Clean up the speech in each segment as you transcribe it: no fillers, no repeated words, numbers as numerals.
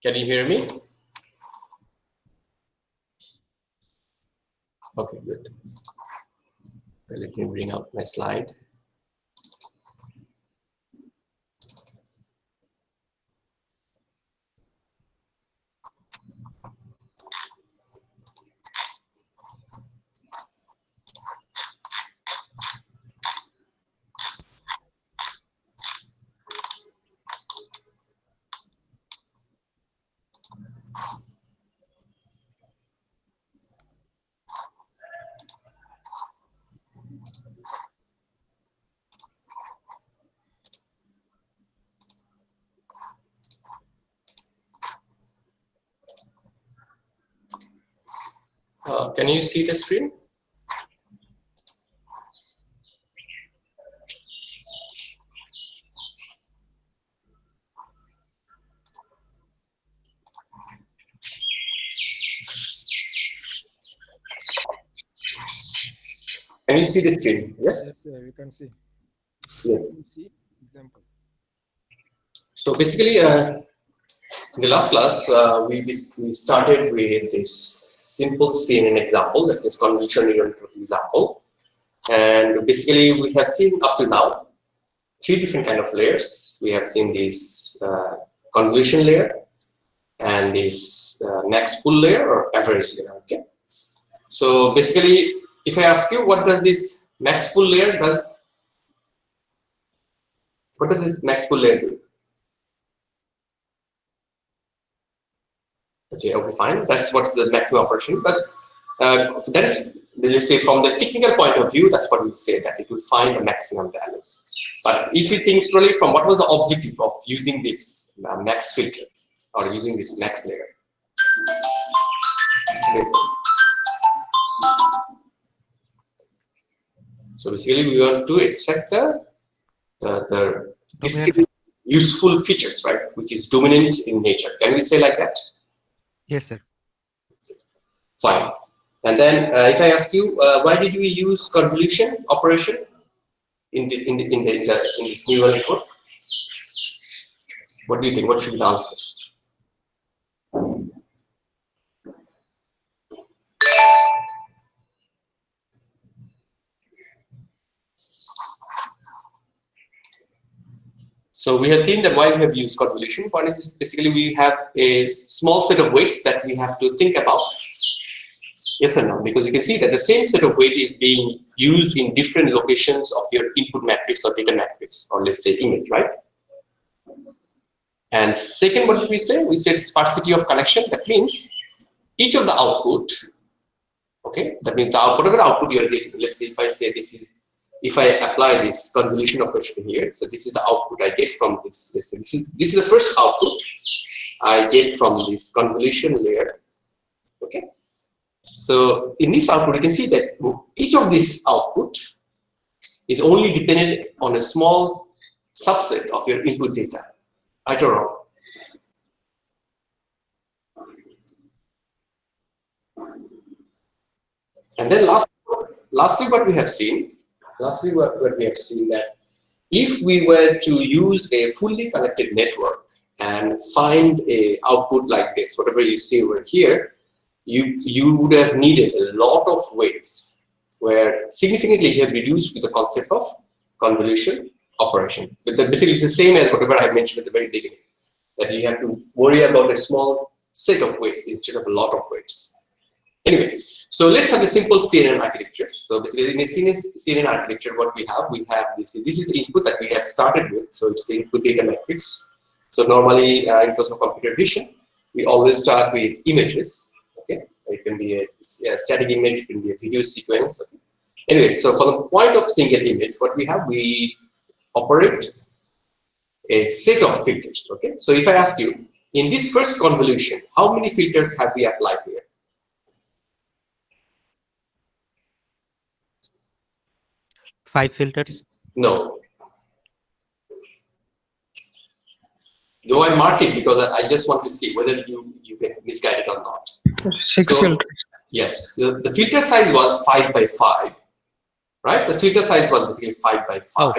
Can you hear me? Okay, good. Okay, let me bring out my slide. Can you see the screen? Can you see the screen? Yes? Yes, sir, we can see. Yeah. You see example. So basically, in the last class, we started with this simple CNN example, that is convolution neural network example. And basically, we have seen up to now 3 different kind of layers. We have seen this convolution layer and this max pool layer or average layer. Okay. So basically, if I ask you, what does this max pool layer does? What does this max pool layer do? Okay, fine. That's what's the maximum operation. But that is, let's say, from the technical point of view, that's what we say, that it will find the maximum value. But if we think really from what was the objective of using this max filter or using this max layer? So basically, we want to extract the discrete useful features, right, which is dominant in nature. Can we say like that? Yes, sir. Fine. And then if I ask you, why did we use convolution operation in this neural network? What do you think? What should be the answer? So we have seen that why we have used convolution. One is basically we have a small set of weights that we have to think about. Yes or no? Because you can see that the same set of weight is being used in different locations of your input matrix or data matrix, or let's say image, right? And second, what did we say? We said sparsity of connection. That means each of the output, okay, that means the output, whatever output you are getting. Let's say if I say this is, if I apply this convolution operation here, so this is the output I get from this. This is the first output I get from this convolution layer. Okay. So in this output, you can see that each of this output is only dependent on a small subset of your input data. Right or wrong? And then lastly, what we have seen, that if we were to use a fully connected network and find a output like this, whatever you see over here, you would have needed a lot of weights, where significantly you have reduced with the concept of convolution operation. But basically it's the same as whatever I mentioned at the very beginning, that you have to worry about a small set of weights instead of a lot of weights. Anyway, so let's have a simple CNN architecture. So basically in a CNN architecture, what we have this is the input that we have started with. So it's the input data matrix. So normally in terms of computer vision, we always start with images. Okay, it can be a static image, it can be a video sequence. Okay. Anyway, so for the point of single image, what we operate a set of filters. Okay, so if I ask you, in this first convolution, how many filters have we applied here? Five filters. No. Though I mark it because I just want to see whether you get misguided or not. 6 filters. Yes. So the filter size was 5 by 5, right? The filter size was basically 5 by 5, Oh.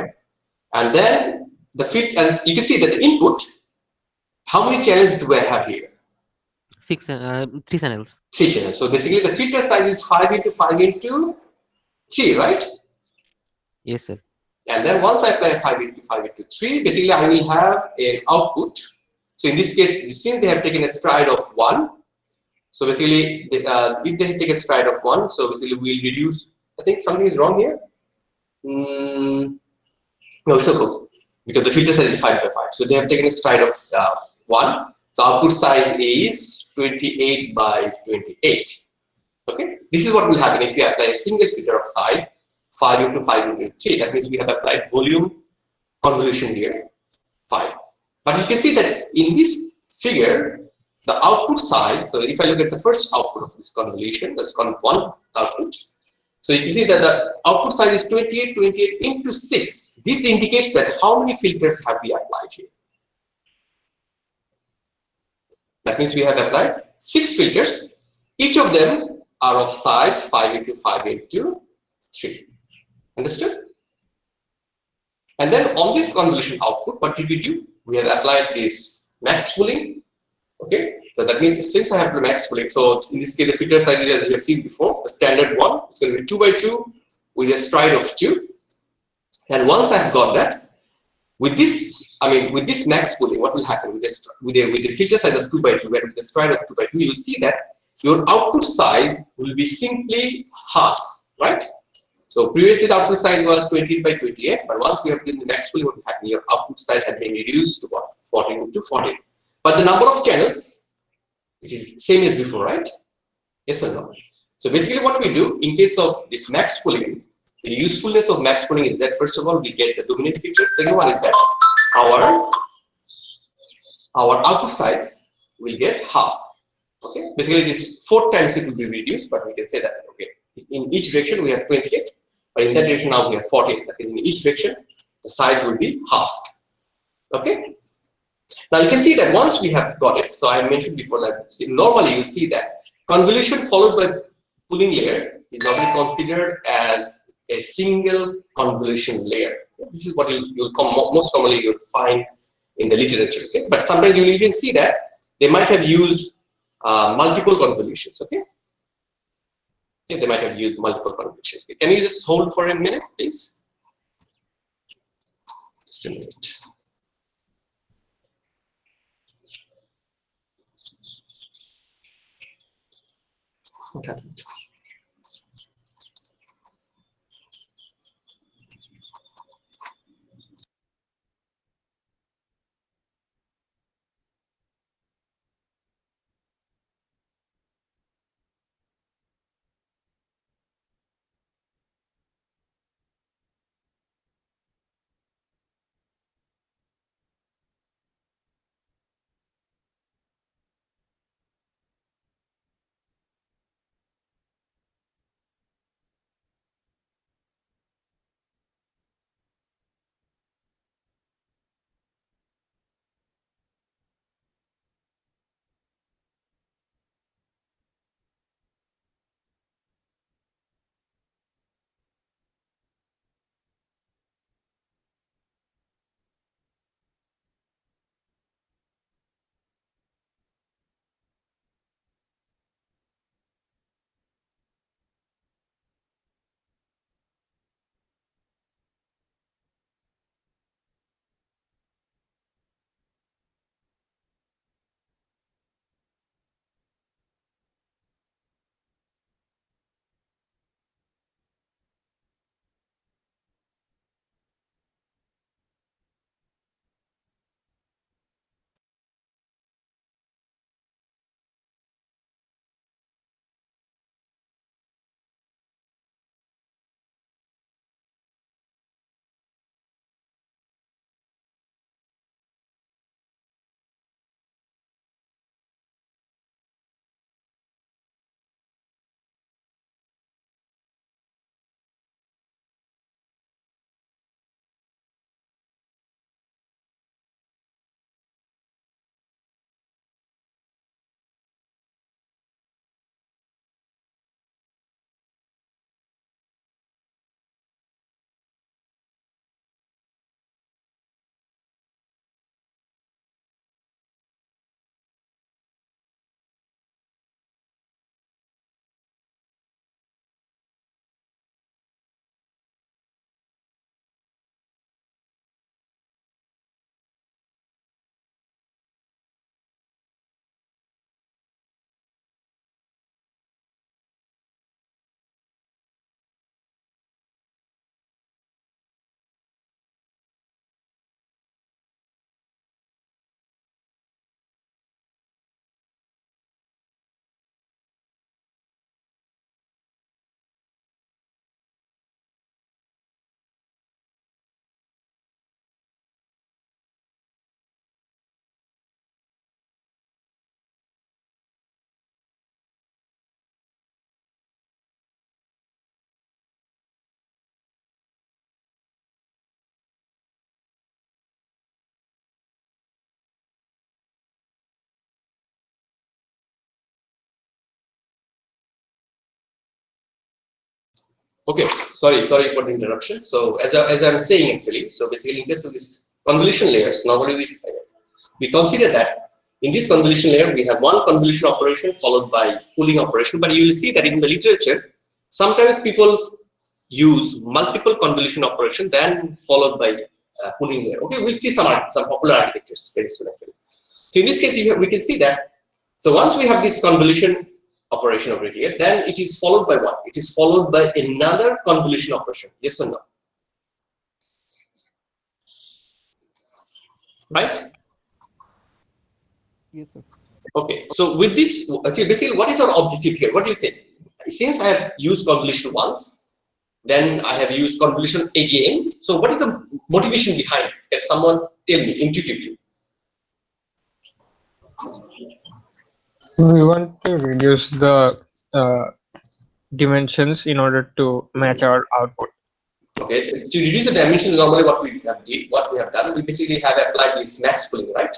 and then the and you can see that the input. How many channels do I have here? Three channels. 3 channels. So basically the filter size is 5 into 5 into 3, right? Yes, sir. And then once I apply 5 into 5 into 3, basically I will have an output. So in this case, since they have taken a stride of 1, so basically if they take a stride of 1, so basically we'll reduce, I think something is wrong here. No, it's okay, because the filter size is 5 by 5. So they have taken a stride of 1. So output size is 28 by 28. Okay, this is what will happen if you apply a single filter of size 5 into 5 into 3. That means we have applied volume convolution here 5. But you can see that in this figure, the output size. So if I look at the first output of this convolution, that's one output. So you can see that the output size is 28, 28 into 6. This indicates that how many filters have we applied here. That means we have applied 6 filters. Each of them are of size 5 into 5 into 3. Understood? And then on this convolution output, what did we do? We have applied this max pooling. Okay, so that means since I have the max pooling, so in this case the filter size as we have seen before, the standard one is going to be 2 by 2 with a stride of 2. And once I have got that, with this, with this max pooling, what will happen with this with the filter size of 2 by 2 and with the stride of 2 by 2, you will see that your output size will be simply half, right? So previously the output size was 28 by 28, but once you have done the max pooling, what will happen? Your output size has been reduced to what? 14 into 14. But the number of channels, it is same as before, right? Yes or no? So basically what we do in case of this max pooling, the usefulness of max pooling is that first of all we get the dominant feature. Second one is that our output size will get half. Okay, basically it is 4 times it will be reduced, but we can say that okay, in each direction we have 28, but in that direction now we have 14. That is in each direction the size will be halved. Okay. Now you can see that once we have got it, so I mentioned before that normally you see that convolution followed by pooling layer is normally considered as a single convolution layer. This is what most commonly you'll find in the literature. Okay? But sometimes you'll even see that they might have used multiple convolutions. Okay? Okay, they might have used multiple convolutions. Okay? Can you just hold for a minute, please? Just a minute. Okay. Okay, sorry for the interruption. So as I'm saying actually, so basically in case of this convolution layers, normally we consider that in this convolution layer we have one convolution operation followed by pooling operation, but you will see that in the literature sometimes people use multiple convolution operation then followed by pooling layer. Okay, we'll see some popular architectures very soon actually. So in this case we can see that, so once we have this convolution operation over here, then it is followed by what? It is followed by another convolution operation. Yes or no? Right? Yes, sir. Okay. So with this, actually, basically, what is our objective here? What do you think? Since I have used convolution once, then I have used convolution again. So what is the motivation behind it? Can someone tell me intuitively? We want to reduce the dimensions in order to match our output. Okay, to reduce the dimension, normally what we have done, we basically have applied this max pooling, right?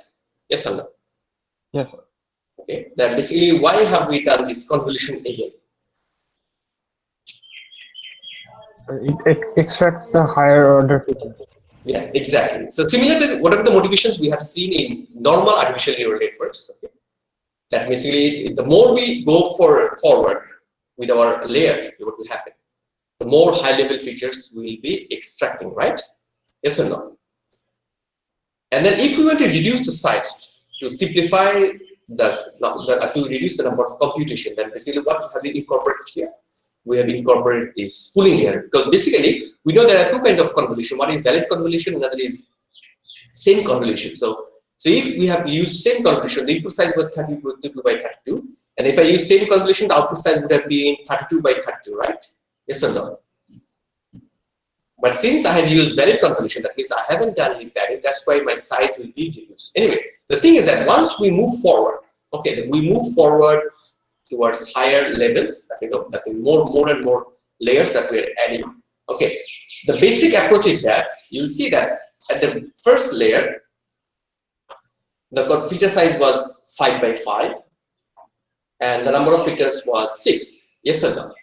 Yes or no? Yes. Okay, then basically, why have we done this convolution again? It extracts the higher order features. Yes, exactly. So similar to whatever the motivations we have seen in normal artificial neural networks, okay, that basically the more we go forward with our layers, what will happen? The more high-level features we will be extracting, right? Yes or no? And then if we want to reduce the size to simplify to reduce the number of computation, then basically what have we incorporated here? We have incorporated this pooling here, because basically we know there are two kinds of convolution. One is valid convolution, another is same convolution. So if we have used same convolution, the input size was 32 by 32, and if I use same convolution, the output size would have been 32 by 32, right? Yes or no? But since I have used valid convolution, that means I haven't done any padding, that's why my size will be reduced. Anyway, the thing is that once we move forward, okay, we move forward towards higher levels, that means more and more layers that we are adding. Okay, the basic approach is that you'll see that at the first layer, the filter size was 5 by 5, and the number of filters was 6. Yes or no?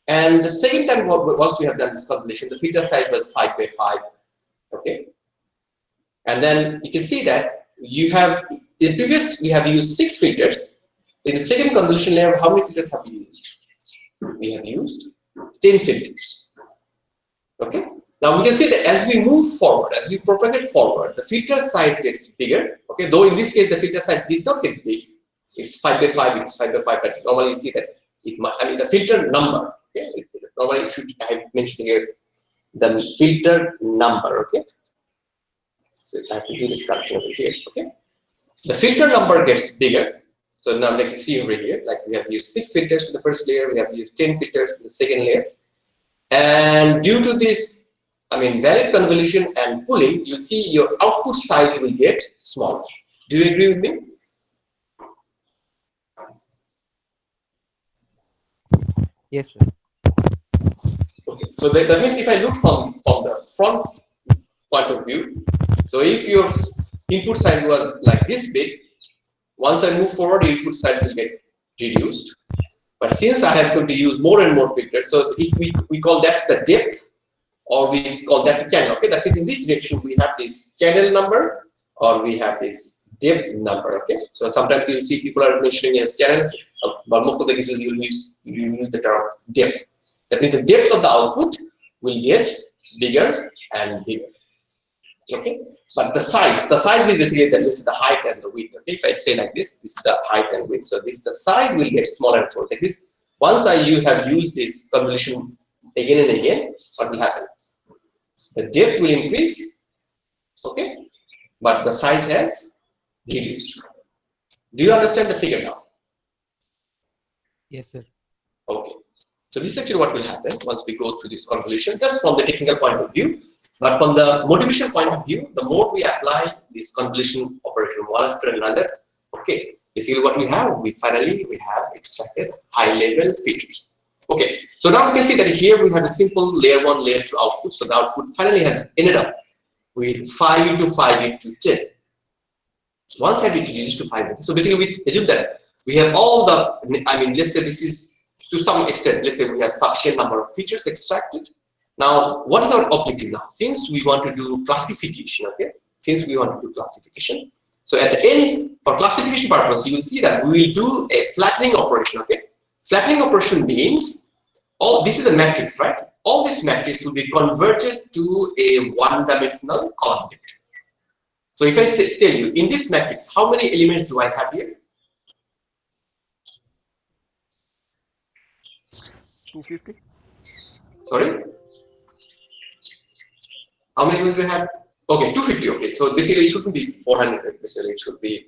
And the second time, once we have done this convolution, the filter size was 5 by 5. Okay, and then you can see that you have in previous we have used 6 filters. In the second convolution layer, how many filters have we used? We have used 10 filters. Okay. Now we can see that as we move forward, as we propagate forward, the filter size gets bigger. Okay. Though in this case the filter size did not get big. It's 5 by 5. It's 5 by 5. But normally you see that it might. I mean the filter number. Okay. Normally it should. I have mentioned here the filter number. Okay. So I have to do this correction over here. Okay. The filter number gets bigger. So now like you see over here, like we have used 6 filters in the first layer, we have used 10 filters in the second layer. And due to this, valid convolution and pooling, you'll see your output size will get smaller. Do you agree with me? Yes, sir. Okay. So that means if I look from the front point of view, so if your input size was like this big, once I move forward, the input size will get reduced. But since I have to use more and more filters, so if we call that the depth, or we call that the channel. Okay, that means in this direction we have this channel number, or we have this depth number. Okay, so sometimes you will see people are mentioning as channels, but most of the cases you will use the term depth. That means the depth of the output will get bigger and bigger. Okay, but the size will basically the height and the width. Okay, if I say like this is the height and width. So the size will get smaller and smaller. Like this, once you have used this convolution again and again, what will happen? The depth will increase. Okay, but the size has reduced. Do you understand the figure now? Yes, sir. Okay. So this is actually what will happen once we go through this convolution, just from the technical point of view. But from the motivation point of view, the more we apply this convolution operation one after another, okay, basically what we have extracted high-level features. Okay, so now we can see that here we have a simple layer 1, layer 2 output. So the output finally has ended up with 5 into 5 into 10. Once I reduced to 5, so basically we assume that we have all the, let's say this is to some extent, let's say we have sufficient number of features extracted. Now, what is our objective now? Since we want to do classification, okay? Since we want to do classification, so at the end, for classification purpose, you will see that we will do a flattening operation, okay? Flattening operation means, all this is a matrix, right? All this matrix will be converted to a one-dimensional column vector. So if I tell you, in this matrix, how many elements do I have here? 250. Sorry? How many elements do we have? Okay, 250. Okay, so basically it shouldn't be 400. Basically, it should be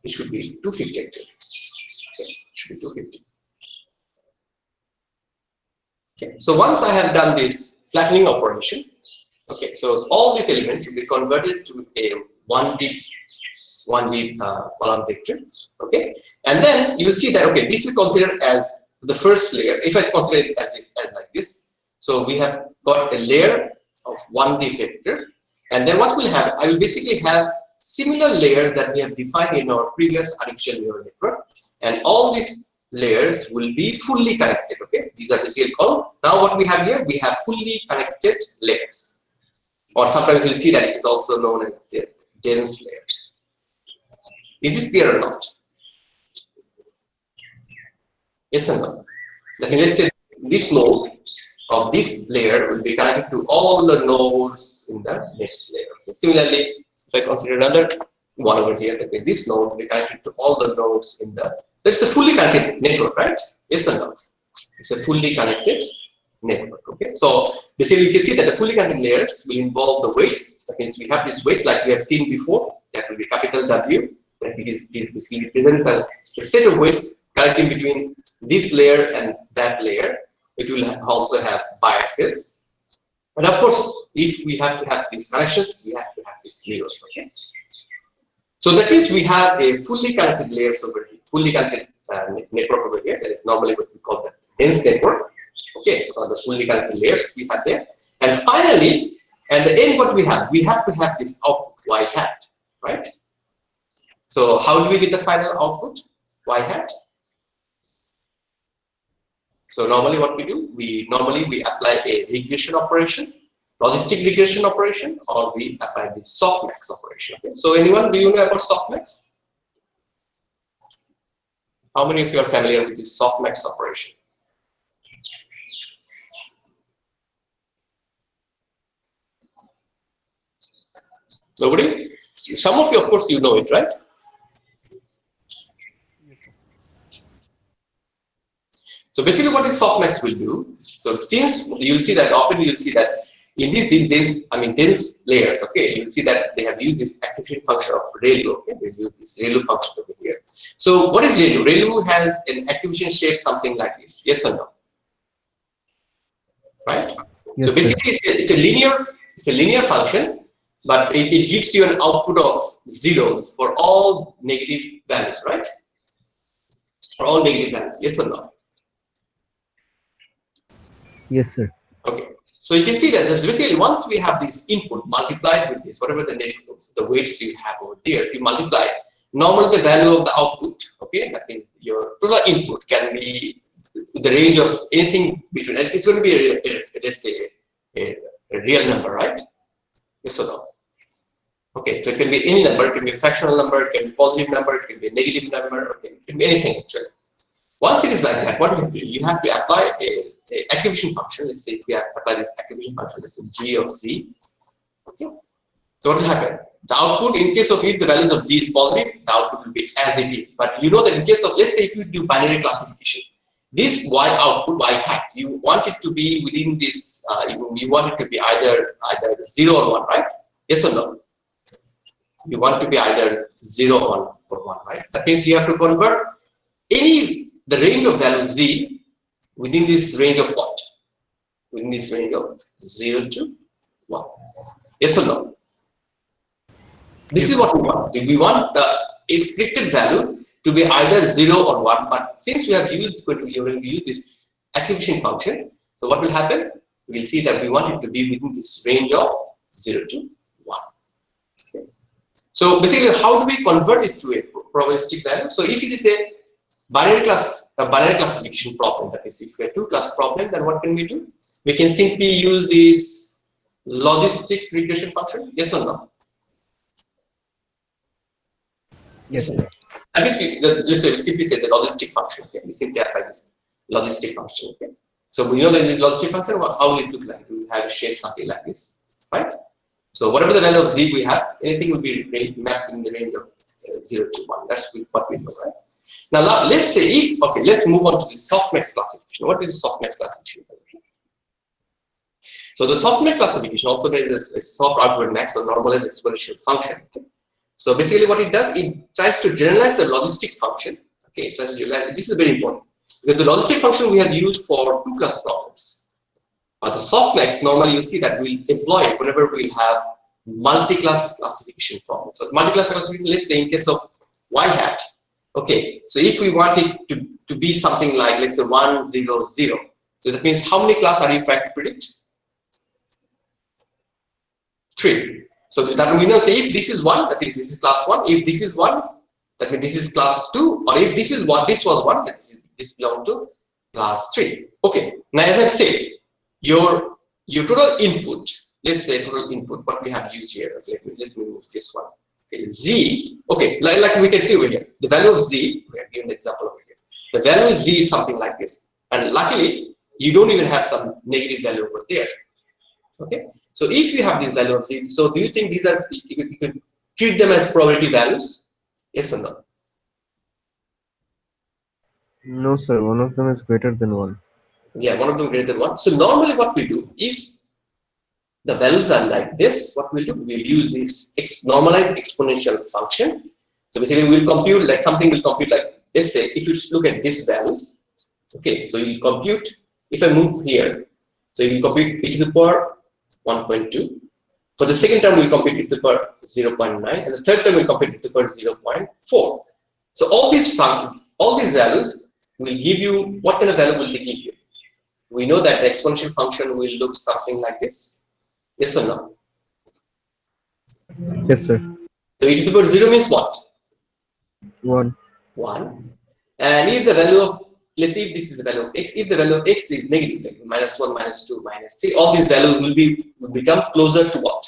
250 actually. Okay, it should be 250. Okay, so once I have done this flattening operation, okay, so all these elements will be converted to a 1D column vector. Okay, and then you will see that okay, this is considered as the first layer. If I consider it as like this, so we have got a layer of 1D vector, and then what we'll have, I will basically have similar layers that we have defined in our previous artificial neural network, and all these layers will be fully connected. Okay, these are basically called, now what we have here, we have fully connected layers, or sometimes you'll see that it is also known as the dense layers. Is this clear or not? Yes or no? That means let's say this node of this layer will be connected to all the nodes in the next layer. Okay. Similarly, if I consider another one over here, that means this node will be connected to all the nodes in the, that's a fully connected network, right? Yes or no? It's a fully connected network. Okay, so basically you can see that the fully connected layers will involve the weights. That means we have this weights like we have seen before, that will be capital W, that it is basically represent the set of weights connecting between this layer and that layer. It will also have biases, and of course, if we have to have these connections, we have to have these layers. Okay, so that means we have a fully connected layers over here, fully connected network over here. That is normally what we call the dense network. Okay, the fully connected layers we have there, and finally, at the end, what we have to have this output y hat, right? So how do we get the final output y hat? So normally what we do, we apply a regression operation, logistic regression operation, or we apply the softmax operation. Okay? So anyone, do you know about softmax? How many of you are familiar with this softmax operation? Nobody? Some of you, of course, you know it, right? So basically what this softmax will do, so since you'll see that often you'll see that in these dense layers, okay, you'll see that they have used this activation function of ReLU, okay, they use this ReLU function over here. So what is ReLU? ReLU has an activation shape something like this, yes or no? Right? Yes, so basically it's a linear function, but it gives you an output of zeros for all negative values, right? For all negative values, yes or no? Yes, sir. Okay, so you can see that basically once we have this input multiplied with this, whatever the weights you have over there, if you multiply, normally the value of the output, okay, that means your total input can be the range of anything between, it's going to be let's say a real number, right? Yes or no? Okay, so it can be any number, it can be a fractional number, it can be a positive number, it can be a negative number, okay, it can be anything actually. Once it is like that, what do you have to do? You have to apply a activation function. Let's say if we apply this activation function, let's say g of z. Okay. So what will happen? The output, in case of if the values of z is positive, the output will be as it is. But you know that in case of, let's say if you do binary classification, this y output, y hat, you want it to be within this, you want it to be either 0 or 1, right? Yes or no? You want it to be either 0 or 1, right? That means you have to convert the range of value z within this range of what? Within this range of 0 to 1. Yes or no? This is what we want. We want the expected value to be either 0 or 1, but since we have used this activation function, so what will happen? We'll see that we want it to be within this range of 0 to 1. Okay. So basically, how do we convert it to a probabilistic value? So if it is a binary classification problem. That is, if we have two class problem, then what can we do? We can simply use this logistic regression function. Yes or no? Yes, Yes. sir. That means we simply say the logistic function. Okay? We simply apply this logistic function. Okay. So we know the logistic function. How will it look like? We will have a shape something like this, right? So whatever the value of z we have, anything will be mapped in the range of 0 to 1. That's what we know, right? Now let's say if let's move on to the softmax classification. What is the softmax classification? So the softmax classification also there is a soft argument max or normalized exponential function. Okay? So basically what it does, it tries to generalize the logistic function. Okay, it tries to generalize. This is very important because the logistic function we have used for two class problems. The softmax normally you see that we employ it whenever we have multi-class classification problems. So multi-class classification, let's say in case of y hat. Okay, so if we want it to be something like, let's say 1, 0, 0. So that means how many class are you trying to predict? 3. So that we know, say if this is 1, that means this is class 1. If this is 1, that means this is class 2. Or if this is 1, this was 1, that this belongs to class 3. Okay. Now as I've said, your total input, let's say total input, what we have used here. Okay, let's move this one. Okay, z. Okay, like we can see over here, the value of z. We have given the example over here. The value of z is something like this, and luckily you don't even have some negative value over there. Okay, so if you have this value of z, so do you think these are you can treat them as probability values? Yes or no? No, sir. One of them is greater than 1. Yeah, one of them greater than 1. So normally what we do, if the values are like this, what we'll do, we'll use this normalized exponential function. So basically we'll compute like something will compute like, let's say if you look at these values, okay, so you'll compute, if I move here, so you will compute e to the power 1.2. For the second term we'll compute e to the power 0.9, and the third term we'll compute e to the power 0.4. So all these values will give you, what kind of value will they give you? We know that the exponential function will look something like this. Yes or no? Yes, sir. So e to the power 0 means what? 1. 1. And if the value of, let's see if this is the value of x, if the value of x is negative, like -1, -2, -3, all these values will become closer to what?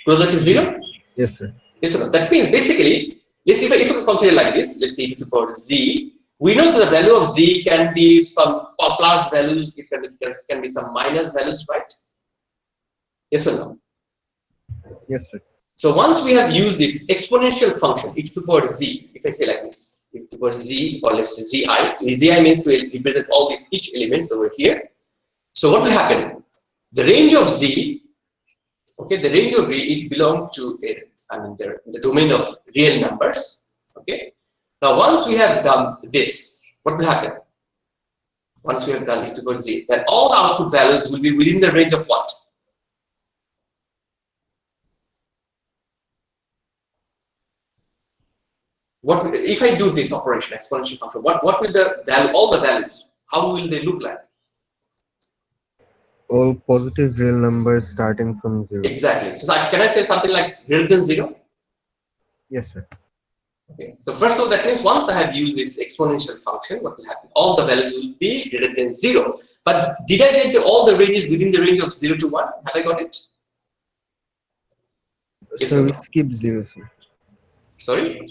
Closer to 0? Yes, sir. Yes or no? That means basically, let's see if we consider like this, let's say e to the power z. We know that the value of z can be some plus values, it can be some minus values, right? Yes or no? Yes, sir. So once we have used this exponential function e to the power z, if I say like this, e to the power z, or let's say zi, zi means to represent all these each elements over here. So what will happen? The range of z, okay, the range of z, it belongs to the domain of real numbers. Okay. Now once we have done this, what will happen? Once we have done e to the power z, then all the output values will be within the range of what? What if I do this operation, exponential function? What will the value, all the values, how will they look like? All positive real numbers starting from 0. Exactly. So can I say something like greater than 0? Yes, sir. Okay. So first of all, that means once I have used this exponential function, what will happen? All the values will be greater than 0. But did I get all the ranges within the range of 0 to 1? Have I got it? Yes So or we no? skipped 0, sir. Sorry?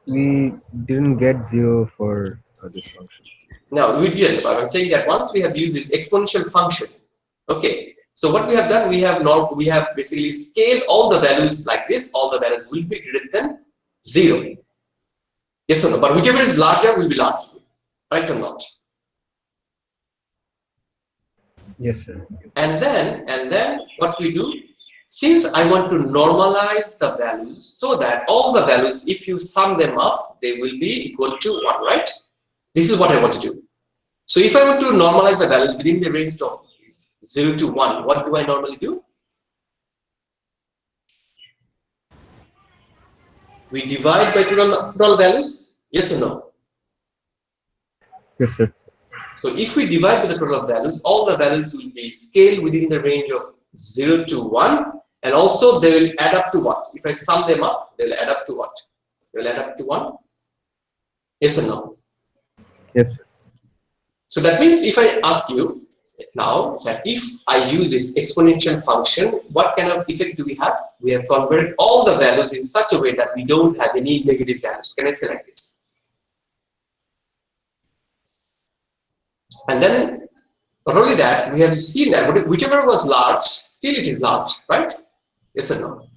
We didn't get 0 for this function. No, we didn't. But I'm saying that once we have used this exponential function, okay. So what we have done, we have basically scaled all the values like this. All the values will be greater than 0. Yes or no? But whichever is larger will be larger, right or not? Yes, sir. And then what we do, since I want to normalize the values so that all the values, if you sum them up, they will be equal to 1, right? This is what I want to do. So if I want to normalize the values within the range of 0 to 1, what do I normally do? We divide by total values, yes or no? Yes, sir. So if we divide by the total values, all the values will be scaled within the range of 0 to 1, and also they will add up to what? If I sum them up, they will add up to what? They will add up to 1. Yes or no? Yes, sir. So that means if I ask you now that if I use this exponential function, what kind of effect do we have? We have converted all the values in such a way that we don't have any negative values. Can I say like this? And then not only that, we have seen that whichever was large, still it is large, right? Yes or no?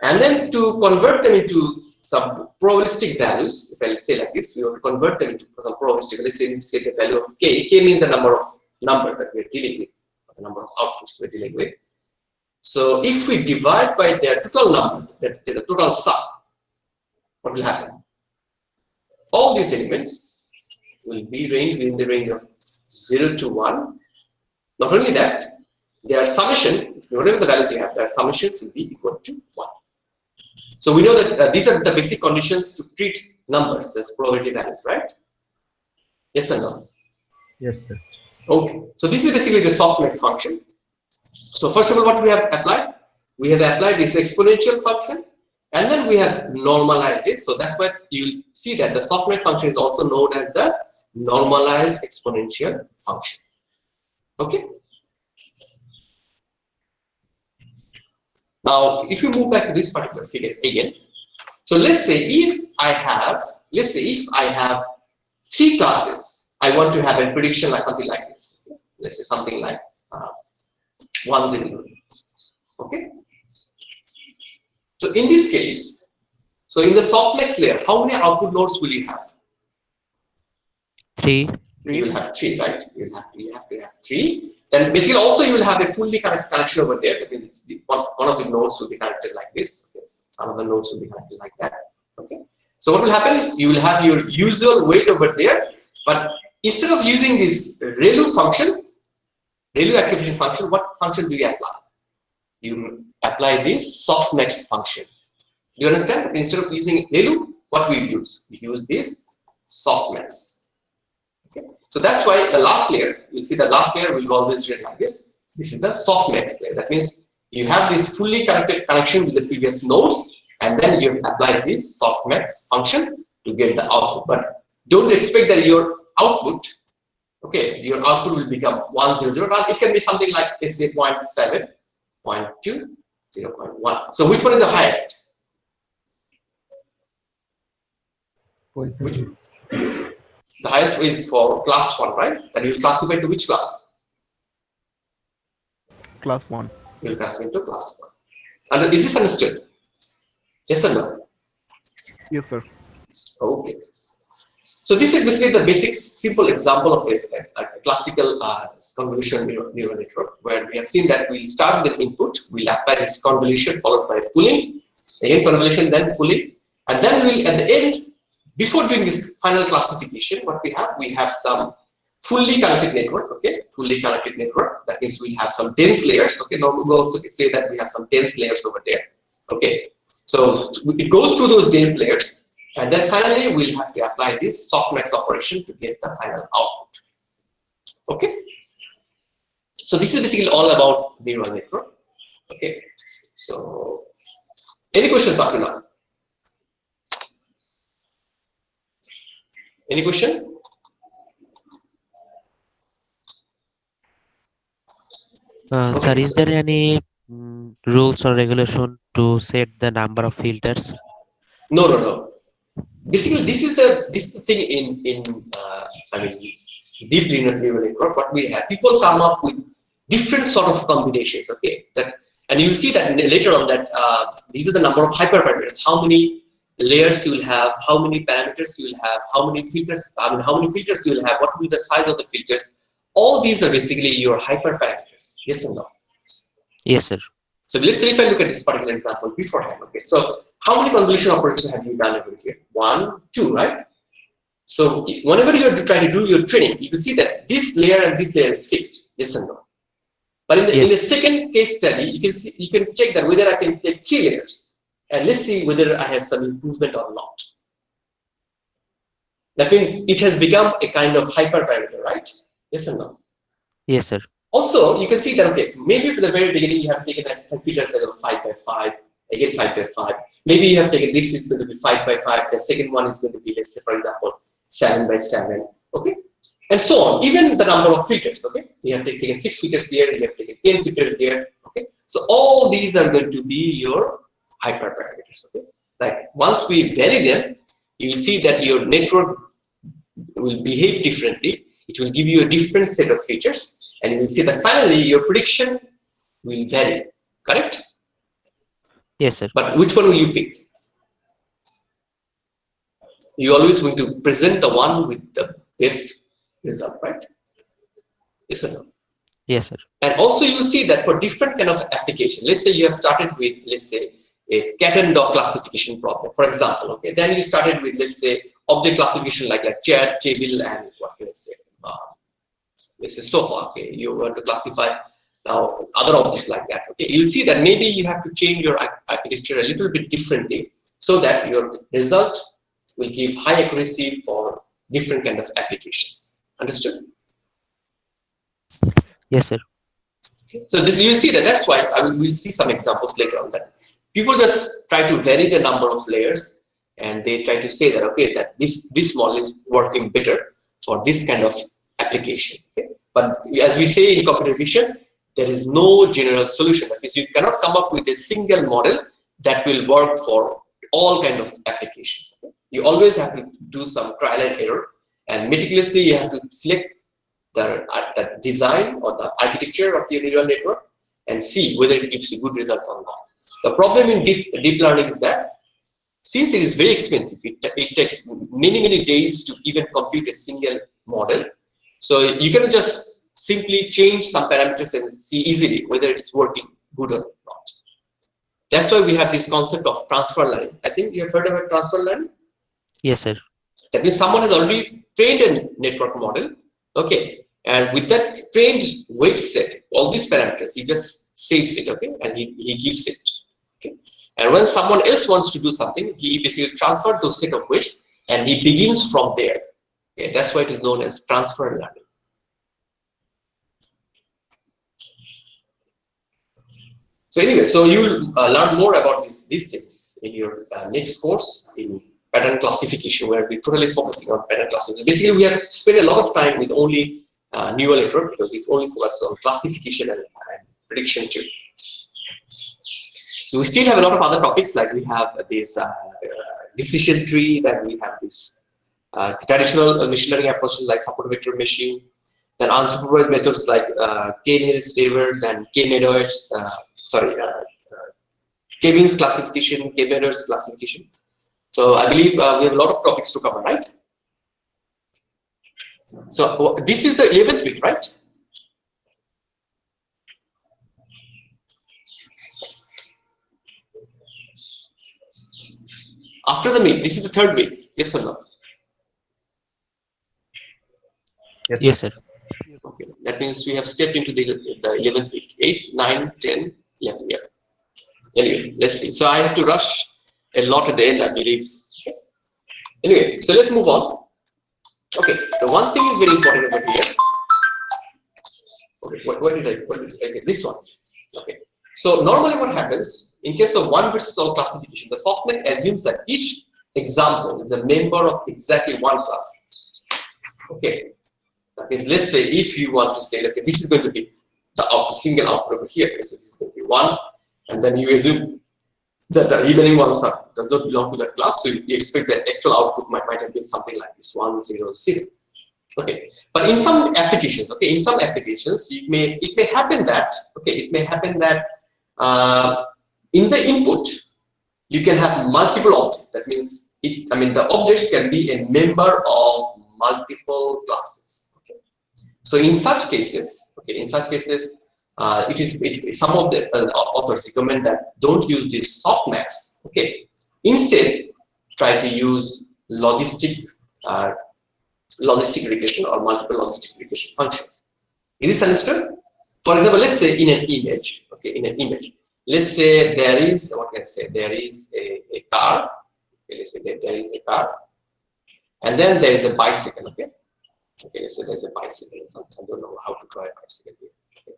And then to convert them into some probabilistic values, if I say like this, we want to convert them into some probabilistic. Let's say the value of k. K means the number that we're dealing with, or the number of outputs we're dealing with. So if we divide by their total number, the total sum, what will happen? All these elements will be ranged within the range of 0 to 1. Not only that, their summation, whatever the values you have, their summation will be equal to 1. So we know that these are the basic conditions to treat numbers as probability values, right? Yes or no? Yes, sir. Okay. So this is basically the softmax function. So first of all, what we have applied? We have applied this exponential function, and then we have normalized it. So that's why you see that the softmax function is also known as the normalized exponential function. Okay. Now, if you move back to this particular figure again, so let's say if I have 3 classes, I want to have a prediction like something like this. Let's say something like 1, 0. Okay. So in this case, so in the softmax layer, how many output nodes will you have? 3. You will have 3, right? You have to have 3. Then basically also you will have a fully connected connection over there. One of these nodes will be connected like this. Some of the nodes will be connected like that. Okay. So what will happen? You will have your usual weight over there, but instead of using this ReLU function, ReLU activation function, what function do you apply? You apply this softmax function. Do you understand? Instead of using ReLU, what we use? We use this softmax. Okay. So that's why the last layer, you'll see the last layer will always read like this. This is the softmax layer. That means you have this fully connected connection with the previous nodes, and then you have applied this softmax function to get the output. But don't expect that your output, okay, your output will become 1, 0, 0. It can be something like, let's say 0.7, 0.2, 0.1. So which one is the highest? Which? The highest is for class 1, right? Then you will classify to which class? Class 1. You will classify to class 1. And is this understood? Yes or no? Yes, sir. Okay. So this is basically the basic simple example of a classical convolution neural network, where we have seen that we start with an input, we'll apply this convolution followed by pooling, again convolution, then pooling, and then we'll at the end, before doing this final classification, what we have some fully connected network, okay, fully connected network. That means we have some dense layers, okay. Now we also could say that we have some dense layers over there, okay. So it goes through those dense layers, and then finally we'll have to apply this softmax operation to get the final output, okay. So this is basically all about neural network, okay. So any questions up to now? Any question? Sir, is there any rules or regulation to set the number of filters? No. Basically, this is the thing in I mean deep neural network. What we have, people come up with different sort of combinations. Okay, and you see that later on that these are the number of hyperparameters. How many layers you will have, how many parameters you will have, how many filters. I mean, how many filters you will have. What will be the size of the filters? All these are basically your hyperparameters. Yes or no? Yes, sir. So let's say if I look at this particular example beforehand. Okay, so how many convolution operations have you done over here? 1, 2, right? So whenever you try to do your training, you can see that this layer and this layer is fixed. Yes or no? But in the second case study, you can check that whether I can take 3 layers, and let's see whether I have some improvement or not. That means it has become a kind of hyperparameter, right? Yes or no? Yes, sir. Also, you can see that, okay, maybe from the very beginning you have taken a filter size of 5 by 5, again 5 by 5. Maybe you have taken this is going to be 5 by 5. The second one is going to be, let's say, for example, 7 by 7. Okay, and so on. Even the number of filters. Okay, you have taken 6 filters here. You have taken 10 filters here. Okay, so all these are going to be your hyperparameters. Okay, like once we vary them, you will see that your network will behave differently. It will give you a different set of features, and you will see that finally your prediction will vary. Correct? Yes, sir. But which one will you pick? You always going to present the one with the best result, right? Yes or no? Yes, sir. And also you see that for different kind of application, let's say you have started with, let's say, a cat and dog classification problem, for example. Okay, then you started with, let's say, object classification like chair, table, and what let's say sofa. Okay, you want to classify now other objects like that. Okay, you'll see that maybe you have to change your architecture a little bit differently so that your result will give high accuracy for different kind of applications. Understood? Yes, sir. Okay. So this you see that that's why we'll see some examples later on that people just try to vary the number of layers and they try to say that okay that this model is working better for this kind of application. Okay? But as we say in computer vision, there is no general solution. That means you cannot come up with a single model that will work for all kind of applications. Okay? You always have to do some trial and error, and meticulously you have to select the design or the architecture of your neural network and see whether it gives you good result or not. The problem in deep learning is that since it is very expensive, it takes many days to even compute a single model. So you can just simply change some parameters and see easily whether it is working good or not. That's why we have this concept of transfer learning. I think you have heard about transfer learning. Yes, sir. That means someone has already trained a network model. Okay, and with that trained weight set, all these parameters, he just saves it. Okay, and he gives it. Okay, and when someone else wants to do something, he basically transfers those set of weights and he begins from there. Okay, that's why it is known as transfer learning. So anyway, so you'll learn more about these things in your next course in pattern classification, where we're totally focusing on pattern classification. Basically, we have spent a lot of time with only neural network because it only focuses on classification and prediction too. So we still have a lot of other topics, like we have this decision tree, then we have this traditional machine learning approaches like support vector machine, then unsupervised methods like k-nearest neighbor, then k-meadows, k-means classification, k-meadows classification. So I believe we have a lot of topics to cover, right? So this is the 11th week, right? After the meet, this is the 3rd week, yes or no? Yes, Yes, sir. Okay, that means we have stepped into the 11th week, 8, 9, 10, 11, yeah. Anyway, let's see. So I have to rush a lot at the end, I believe. Okay. Anyway, so let's move on. Okay, the one thing is very important over here. Okay, okay, this one. Okay, so normally what happens in case of one versus all classification, the software assumes that each example is a member of exactly one class. Okay, that means let's say if you want to say, okay, this is going to be the single output over here. So this is going to be 1, and then you assume that the remaining ones does not belong to that class, so you expect that actual output might have been something like this 1, 0, 0. Okay, but in some applications, okay, in some applications, it may happen that in the input you can have multiple objects. That means the objects can be a member of multiple classes. Okay, so in such cases, some of the authors recommend that don't use this softmax. Okay, instead try to use logistic regression or multiple logistic regression functions. Is this understood? For example, let's say in an image, let's say there is, what can I say, there is a car. Okay, let's say that there is a car, and then there is a bicycle. Okay, let's say there's a bicycle. I don't know how to draw a bicycle here. Okay.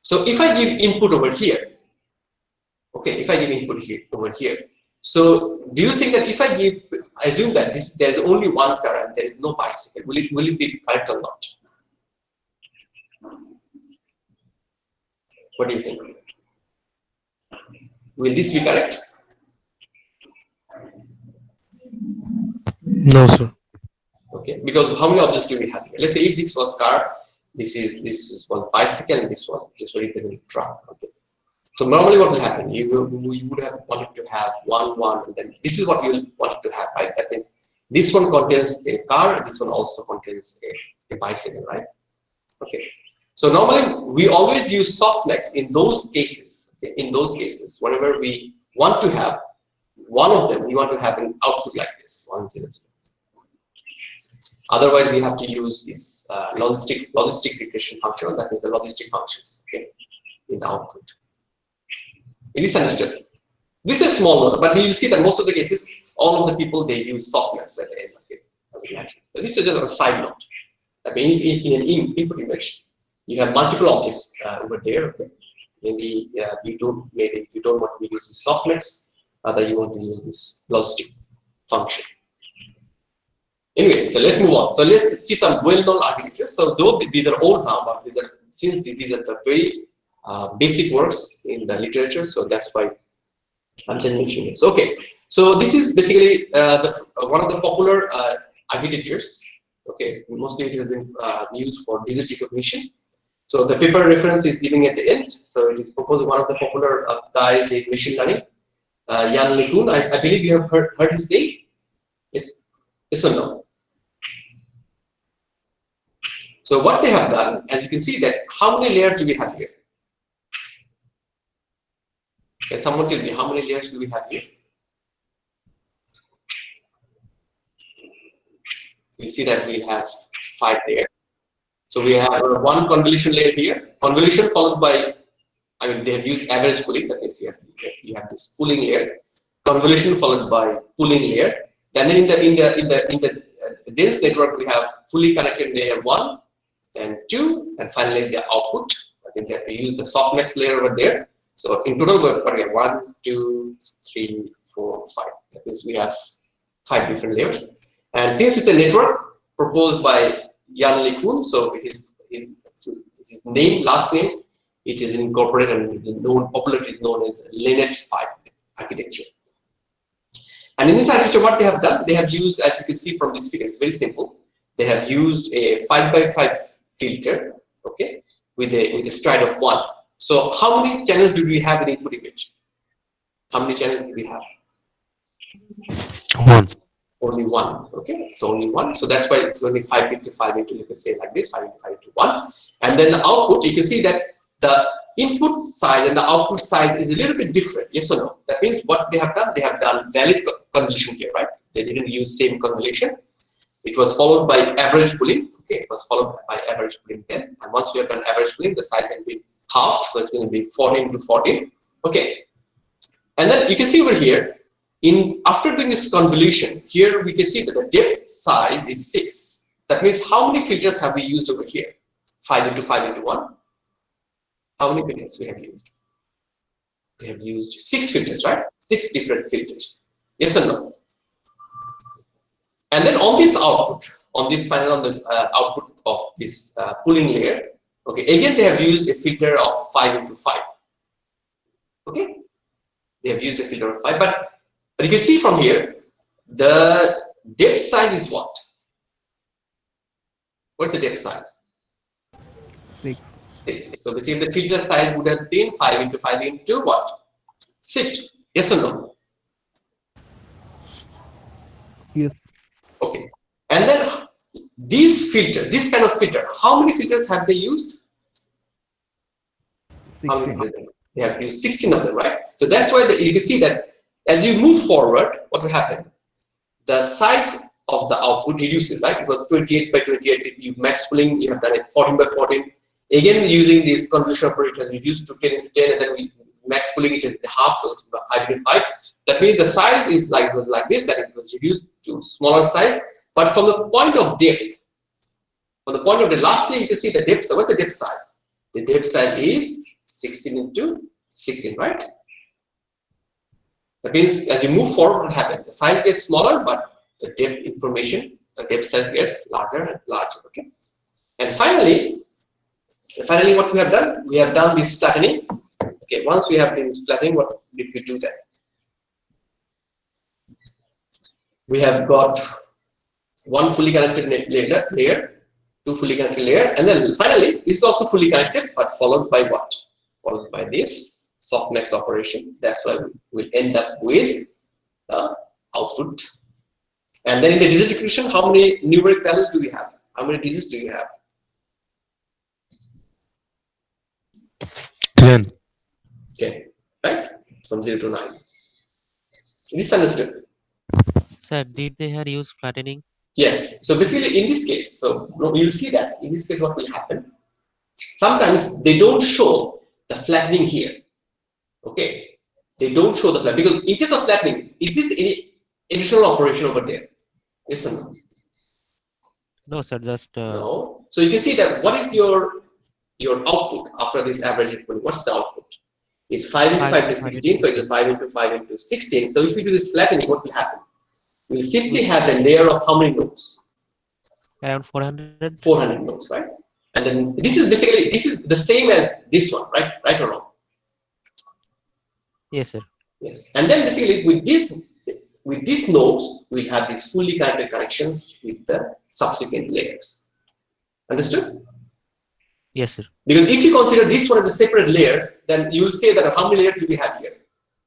So if I give input over here, Okay, if I give input here over here. So do you think that if I assume that there is only one car and there is no bicycle, will it be correct or not? What do you think? Will this be correct? No, sir. Okay, because how many objects do we have here? Let's say if this was car, this was bicycle, and this will represent truck. Okay. So normally what will happen? You would have wanted to have one, and then this is what you wanted to have, right? That means this one contains a car, this one also contains a bicycle, right? Okay. So normally we always use softmax in those cases. Okay? In those cases, whenever we want to have one of them, we want to have an output like this, 1 0 0. Otherwise, you have to use this logistic regression function. That means the logistic functions, okay, in the output. It is understood. This is a small note, but we will see that most of the cases, all of the people they use softmax at the end of it as a matter. But this is just a side note. I mean, in an input image, you have multiple objects over there. Okay? Maybe you don't want to use the softmax, other you want to use this logistic function. Anyway, so let's move on. So let's see some well-known architectures. So though these are old now, but since these are the very basic works in the literature, so that's why I'm just mentioning it. So, okay, so this is basically one of the popular architectures. Okay, mostly it has been used for digit recognition. So the paper reference is giving at the end. So it is proposed one of the popular guys in machine learning, Jan LeCun. I believe you have heard his name. Yes, yes or no? So what they have done, as you can see, that how many layers do we have here? Can someone tell me how many layers do we have here? You see that we have 5 layers. So we have one convolution layer here. Convolution followed by, I mean, they have used average pooling. That means you have this pooling layer. Convolution followed by pooling layer. Then in the dense network we have fully connected layer 1 and 2, and finally the output. I think they have to use the softmax layer over there. So in total we have 1, 2, 3, 4, 5. That means we have 5 different layers. And since it's a network proposed by Jan LeCun, so his name, last name, it is incorporated and popularly is known as Lec26 architecture. And in this architecture, what they have done, they have used, as you can see from this figure, it's very simple. They have used a 5x5 filter, okay, with a stride of 1. So how many channels do we have in input image? How many channels do we have? 1. Only 1. Okay, so only 1. So that's why it's only 5 into 5 into, you can say like this, 5 into 5 into 1. And then the output, you can see that the input size and the output size is a little bit different. Yes or no? That means what they have done valid convolution here, right? They didn't use same convolution. It was followed by average pooling. Okay, it was followed by average pooling then. And once we have done average pooling, the size can be halved. So it's going to be 14 to 14. Okay. And then you can see over here, after doing this convolution, here we can see that the depth size is 6. That means how many filters have we used over here? 5 into 5 into 1. How many filters we have used? We have used 6 filters, right? 6 different filters. Yes or no? And then on this output, on this output of this pooling layer, okay, again they have used a filter of 5 into 5. Okay, they have used a filter of 5, but you can see from here, the depth size is what? What's the depth size? 6. 6. So basically the filter size would have been 5 into 5 into what? 6. Yes or no? Yes. Okay. And then this kind of filter, how many filters have they used? 16. They have used 16 of them, right? So that's why you can see that as you move forward, what will happen? The size of the output reduces, right? It was 28 by 28. You max pooling, you have done it 14 by 14. Again, using this convolution operator, it has reduced to 10 into 10, and then we max pooling it in half, so it's 5 into 5. That means the size is like this, that it was reduced to smaller size. But from the point of depth, lastly, you can see the depth. So what's the depth size? The depth size is 16 into 16, right? That means as you move forward, what happens? The size gets smaller, but the depth information, the depth size gets larger and larger. Okay. And finally, what we have done this flattening. Okay, once we have been flattening, what did we do then? We have got one fully connected layer, two fully connected layer, and then finally this is also fully connected, but followed by what? Followed by this softmax operation. That's why we'll end up with the output. And then in the digit equation, how many numeric values do we have? How many digits do you have? 10. 10, right? From 0 to 9. Is this understood? Sir, did they here use flattening? Yes. So basically in this case, so you'll see that in this case what will happen. Sometimes they don't show the flattening here. Okay. They don't show the flattening because in case of flattening, is this any additional operation over there? Yes or no? No, sir, just No. So you can see that what is your output after this average equal? What's the output? It's 5 into 5 to 16, so it is 5 into 5 into 16. So if we do this flattening, what will happen? We'll simply have a layer of how many nodes? around 400. 400 nodes, right? And then this is the same as this one, right? Right or wrong? Yes, sir. Yes. And then basically with these nodes, we'll have these fully connected connections with the subsequent layers. Understood? Yes, sir. Because if you consider this one as a separate layer, then you will say that how many layers do we have here?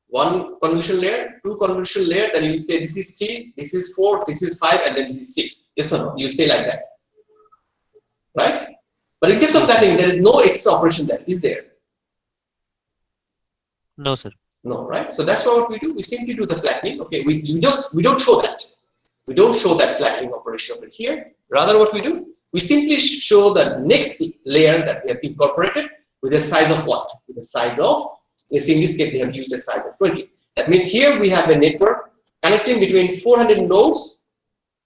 One convolution layer, two convolution layer, then you will say this is 3, this is 4, this is 5, and then this is 6. Yes or no? You will say like that. Right? But in case of flattening, there is no extra operation there, is there? No, sir. No, right? So that's what we do. We simply do the flattening. Okay, we don't show that. We don't show that flattening operation over here. Rather, what we do, we simply show the next layer that we have incorporated with a size of what? With a size of, let's say in this case, they have used a size of 20. That means here we have a network connecting between 400 nodes.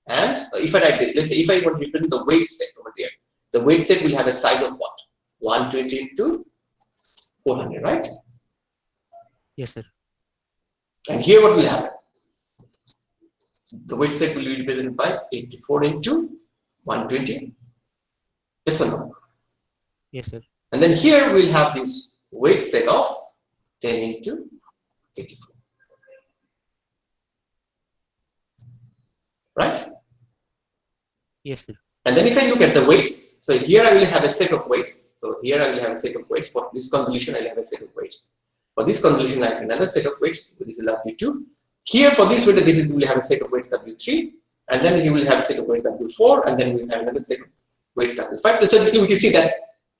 And if I write this, let's say if I want to represent the weight set over there, the weight set will have a size of what? 120 into 400, right? Yes, sir. And here what will happen? The weight set will be represented by 84 into 120. Yes or no? Yes, sir. And then here we'll have this weight set of 10 into 84. Right? Yes, sir. And then if I look at the weights, so here I will have a set of weights. So here I will have a set of weights. For this convolution, I will have a set of weights. For this convolution, I have another set of weights. This is W2. Here for this weight, we will have a set of weights W3. And then he will have a set of weights W4. And then we have another set of weight W5. So we can see that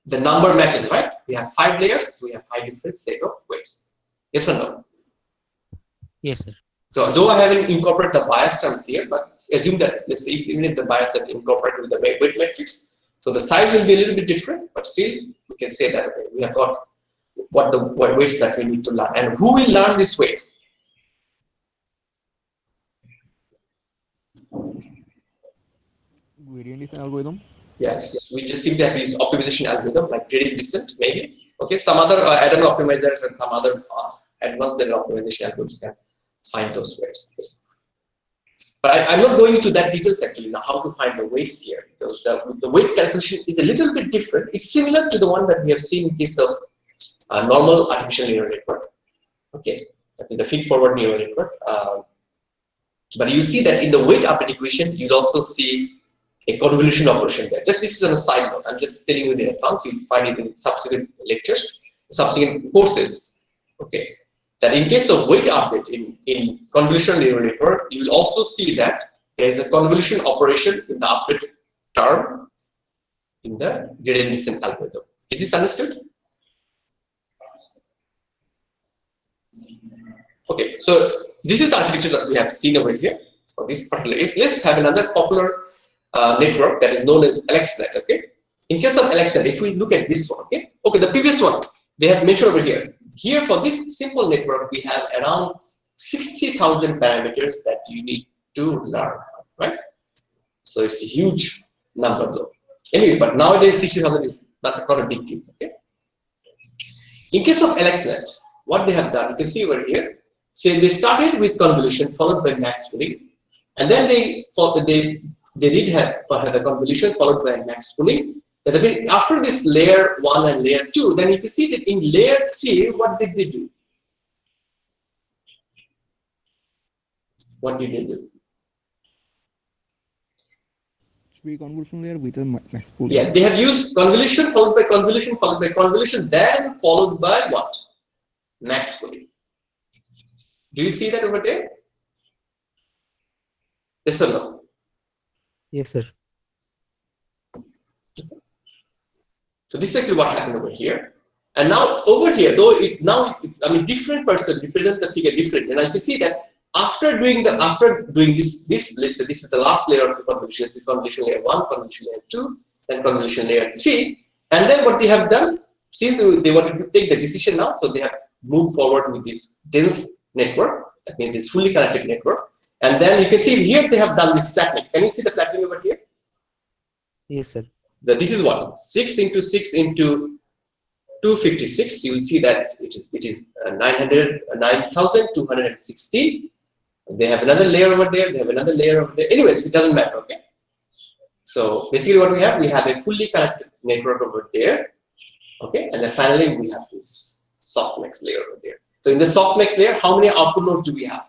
the number matches, right? We have 5 layers. We have 5 different set of weights. Yes or no? Yes, sir. So though I haven't incorporated the bias terms here, but assume that let's say even if the bias is incorporated with the weight matrix, so the size will be a little bit different, but still we can say that okay, we have got what weights that we need to learn. And who will learn these weights? Gradient descent algorithm. Yes, we just simply have to use optimization algorithm like gradient descent, maybe. Okay, some other add-on optimizers and some other advanced level optimization algorithms can find those weights. Okay. But I'm not going into that details actually now how to find the weights here, because the weight calculation is a little bit different. It's similar to the one that we have seen in case of normal artificial neural network. Okay, that is the feed-forward neural network. But you see that in the weight update equation, you'll also see a convolution operation there. Just this is on a side note. I'm just telling you in advance. You'll find it in subsequent lectures, subsequent courses. Okay. That in case of weight update in convolutional neural network, you will also see that there is a convolution operation in the update term in the gradient descent algorithm. Is this understood? Okay, so this is the architecture that we have seen over here for this particular case. Let's have another popular network that is known as LX26. Okay, in case of LX26, if we look at this one, okay, the previous one they have mentioned over here. Here for this simple network, we have around 60,000 parameters that you need to learn, right? So it's a huge number though. Anyway, but nowadays 60,000 is not a big deal. Okay. In case of LX26, what they have done, you can see over here, So they started with convolution followed by max pooling, and then they did have the convolution followed by max pooling. That means after this layer 1 and layer 2, then you can see that in layer 3, what did they do? What did they do? Three convolution layer with a max pooling. Yeah, they have used convolution followed by convolution followed by convolution, then followed by what? Max pooling. Do you see that over there? Yes or no? Yes, sir. So this is actually what happened over here. And now over here, though I mean different person represent the figure different, and I can see that after doing this let's say this is the last layer of the convolution. This is convolution layer 1, convolution layer 2, and convolution layer 3. And then what they have done, since they wanted to take the decision now, so they have moved forward with this dense network. That means it's fully connected network. And then you can see here they have done this flattening. Can you see the flattening over here? Yes, sir. This is what 6 into 6 into 256. You will see that it is 9,216. They have another layer over there. They have another layer over there. Anyways, it doesn't matter. Okay. So basically, what we have a fully connected network over there. Okay, and then finally we have this softmax layer over there. So in the softmax layer, how many output nodes do we have?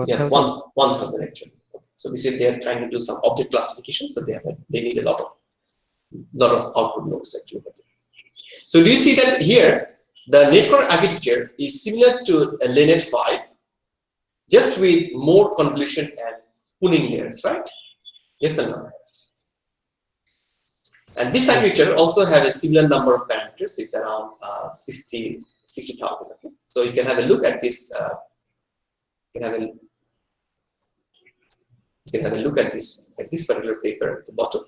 Yeah, 1,000 actually. Okay. So we say they are trying to do some object classification, so they need a lot of output nodes actually. So do you see that here the network architecture is similar to a LeNet 5, just with more convolution and pooling layers, right? Yes or no? And this architecture also has a similar number of parameters. It's around 60,000. Okay? So you can have a look at this. You can have a look at this particular paper at the bottom.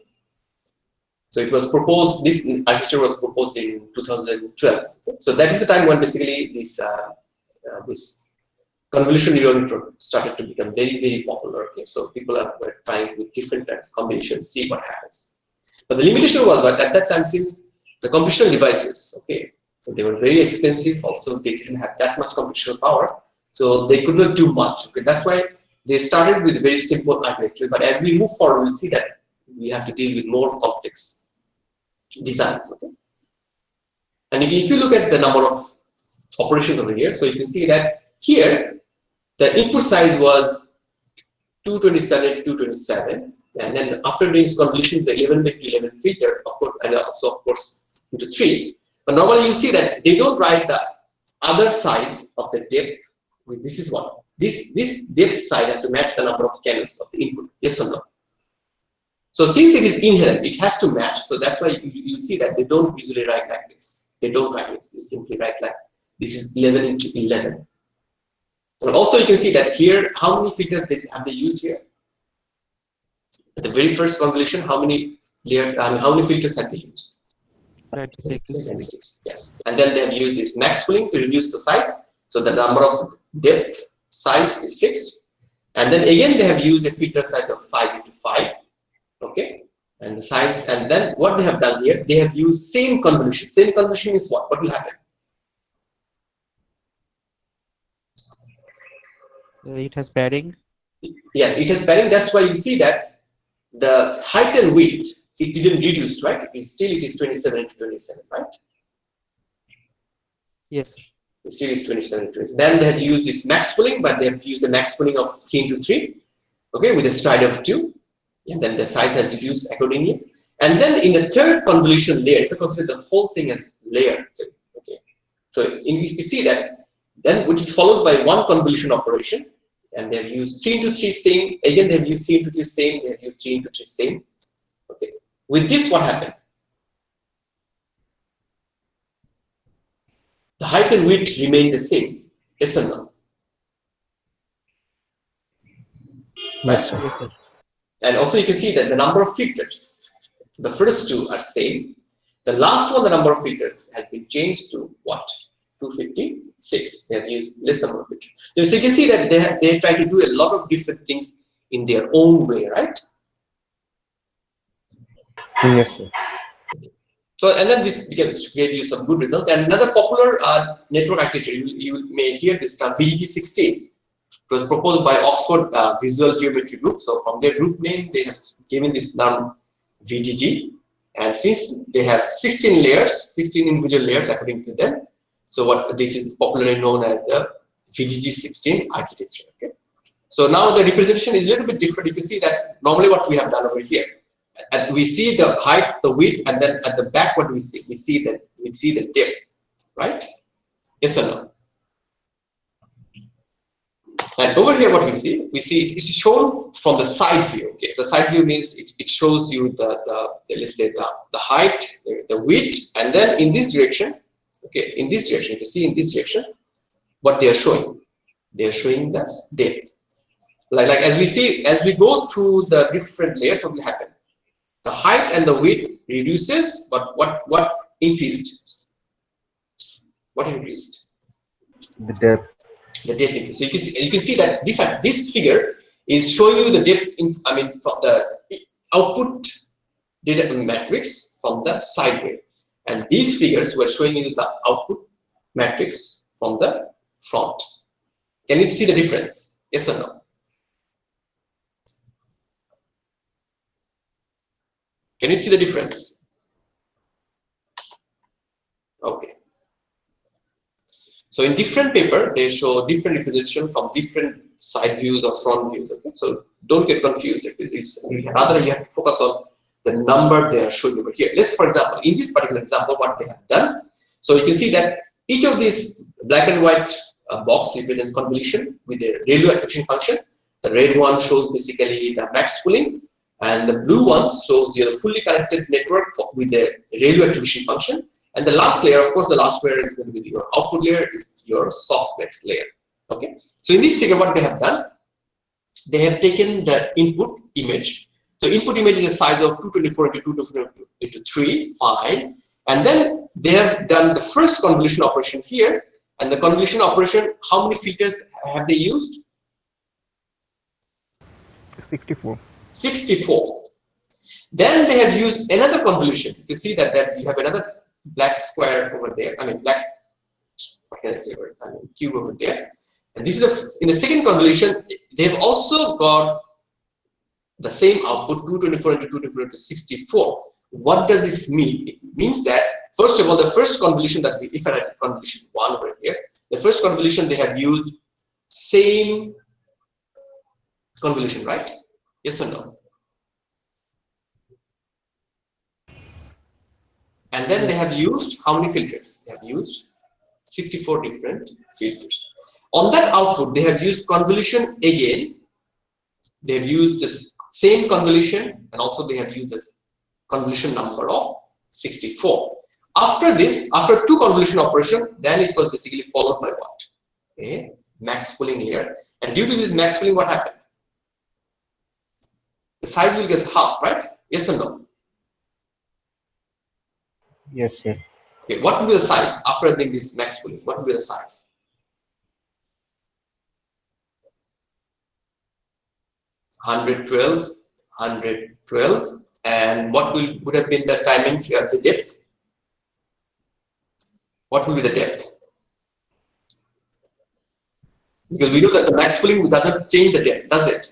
So it was proposed. This architecture was proposed in 2012. Okay? So that is the time when basically this convolution neural network started to become very popular. Okay? So people were trying with different types of combinations, see what happens. But the limitation was that at that time, since the computational devices, okay, so they were very expensive. Also, they didn't have that much computational power, so they could not do much. Okay, that's why they started with very simple architecture. But as we move forward, we'll see that we have to deal with more complex designs. Okay, and if you look at the number of operations over here, so you can see that here the input size was 227 to 227. And then after doing convolution, the 11 by 11 filter, of course, and also of course into 3. But normally you see that they don't write the other size of the depth. This is one. This depth size has to match the number of channels of the input. Yes or no? So since it is inherent, it has to match. So that's why you see that they don't usually write like this. They don't write this. They simply write like this is 11 into 11. And also you can see that here, how many filters have they used here? The very first convolution, how many layers? How many filters have they used? 96. 96. Yes. And then they have used this max pooling to reduce the size. So the number of depth size is fixed. And then again, they have used a filter size of 5 into 5. Okay. And the size. And then what they have done here, they have used same convolution. Same convolution is what? What will happen? It has padding. Yes, it has padding. That's why you see that the height and width, it didn't reduce, right? It is 27 into 27, right? Yes. It still is 27 into 27. Then they have used this max pooling, but they have used the max pooling of 3 into 3, okay, with a stride of 2. And then the size has reduced accordingly. And then in the third convolution layer, if you consider the whole thing as layer, okay. So you can see that then which is followed by one convolution operation. And they have used 3 into 3 same. Again, they have used 3 into 3 same. They have used 3 into 3 same. Okay. With this, what happened? The height and width remain the same. Yes or no? Right? Yes, sir. And also, you can see that the number of filters, the first two are same. The last one, the number of filters has been changed to what? 256. They have used less number of filters. So you can see that they try to do a lot of different things in their own way, right? Yes, sir. So, and then this gave you some good results. And another popular network architecture, you may hear this term VGG16. It was proposed by Oxford Visual Geometry Group. So, from their group name, they have given this term VGG. And since they have 16 layers, 16 individual layers according to them, so what this is popularly known as the VGG16 architecture. Okay. So now the representation is a little bit different. You can see that normally what we have done over here, and we see the height, the width, and then at the back what we see? We see the depth, right? Yes or no? And over here what we see it is shown from the side view. Okay, the side view means it shows you the let's say the height, the width, and then in this direction, okay, in this direction, you can see in this direction what they are showing. They are showing the depth. Like as we go through the different layers, what will happen? The height and the width reduces, but what increased? What increased? The depth. The depth increased. So you can see that this figure is showing you the depth from the output data matrix from the side view, and these figures were showing you the output matrix from the front. Can you see the difference? Yes or no? Can you see the difference? Okay. So in different paper, they show different representation from different side views or front views. Okay. So don't get confused. Rather, you have to focus on the number they are showing over here. Let's, for example, in this particular example, what they have done. So you can see that each of these black and white box represents convolution with a ReLU activation function. The red one shows basically the max pooling, and the blue one shows you the fully connected network with the ReLU activation function. And the last layer, of course, the last layer is going to be your output layer, is your softmax layer. Okay. So in this figure, what they have done, they have taken the input image. So input image is a size of 224 into 224 into 3, fine. And then they have done the first convolution operation here. And the convolution operation, how many filters have they used? 64. 64. Then they have used another convolution. You can see that you have another black square over there. Black, what can I say? Cube over there. And this is in the second convolution, they've also got the same output, 224 into 224 into 64. What does this mean? It means that, first of all, the first convolution that if I had convolution 1 over here, the first convolution they have used same convolution, right? Yes or no? And then they have used how many filters? They have used 64 different filters. On that output, they have used convolution again. They have used the same convolution, and also they have used this convolution number of 64. After this, after two convolution operation, then it was basically followed by what? Okay, max pooling here. And due to this max pooling, what happened? The size will get half, right? Yes or no? Yes, sir. Okay, what will be the size after doing this max pooling? What will be the size? 112, 112, and what would have been the timing at the depth? What will be the depth? Because we know that the max pooling does not change the depth, does it?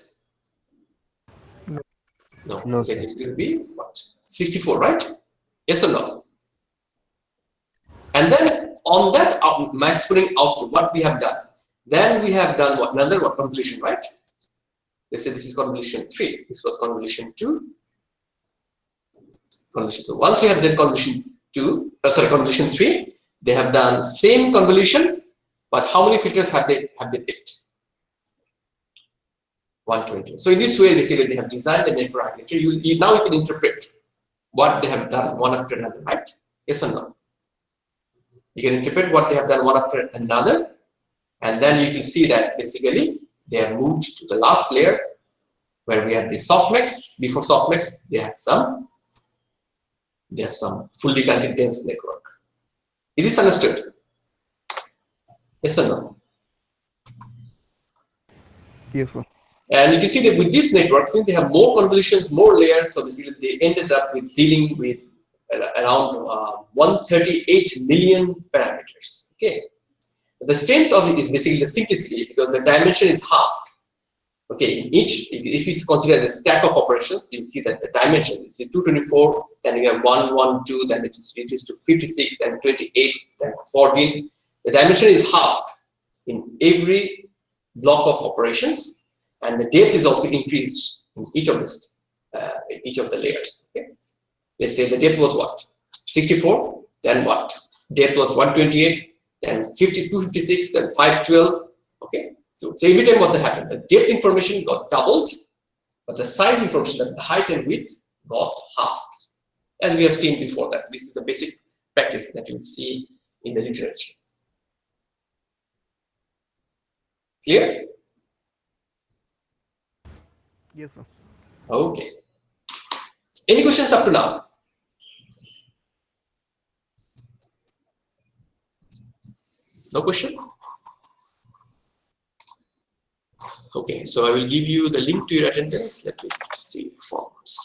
No. No, Okay, sir. this will be what? 64, right? Yes or no? And then on that max pooling output, what we have done? Then we have done what? Another what? Convolution, right? Let's say this is convolution 3. This was convolution 2. Convolution 2. Once we have done convolution 2, convolution 3, they have done same convolution, but how many filters have they picked? 120. So in this way, basically, they have designed the network architecture. Now you can interpret what they have done one after another, right? Yes or no? You can interpret what they have done one after another, and then you can see that basically they have moved to the last layer where we have the softmax. Before softmax, they have some fully connected dense network. Is this understood? Yes or no? Yes, sir. And you can see that with this network, since they have more convolutions, more layers, so basically they ended up with dealing with around 138 million parameters. Okay, the strength of it is basically the simplicity, because the dimension is halved. Okay, in each, if you consider the stack of operations, you see that the dimension is 224, then you have 112, then it is reduced to 56, then 28, then 14. The dimension is halved in every block of operations, and the depth is also increased in each of the layers. Okay, let's say the depth was what, 64, then what, depth was 128, then 256, then 512. Okay, so every time what happened, the depth information got doubled, but the size information, the height and width, got halved, as we have seen before. That this is the basic practice that you will see in the literature. Clear? Yes, sir. Okay. Any questions up to now? No question? Okay, so I will give you the link to your attendance. Let me see forms.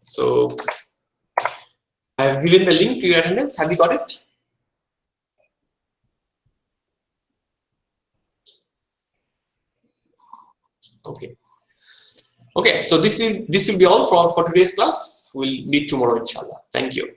So I have given the link to your attendance. Have you got it? Okay. Okay, so this will be all for today's class. We'll meet tomorrow, inshallah. Thank you.